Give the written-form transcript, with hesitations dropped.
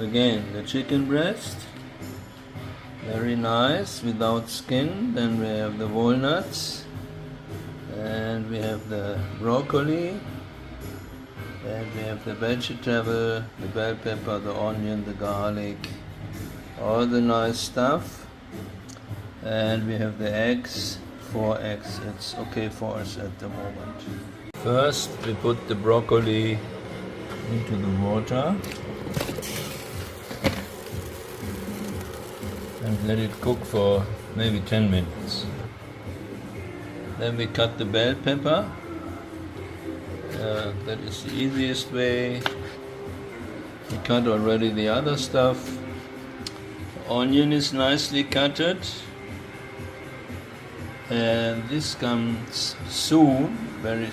again the chicken breast, very nice, without skin. Then we have the walnuts, and we have the broccoli, and we have the vegetable, the bell pepper, the onion, the garlic, all the nice stuff. And we have the eggs, 4 eggs. It's okay for us at the moment. First we put the broccoli into the water and let it cook for maybe 10 minutes. Then we cut the bell pepper. That is the easiest way. We cut already the other stuff. The onion is nicely cutted. And this comes soon, very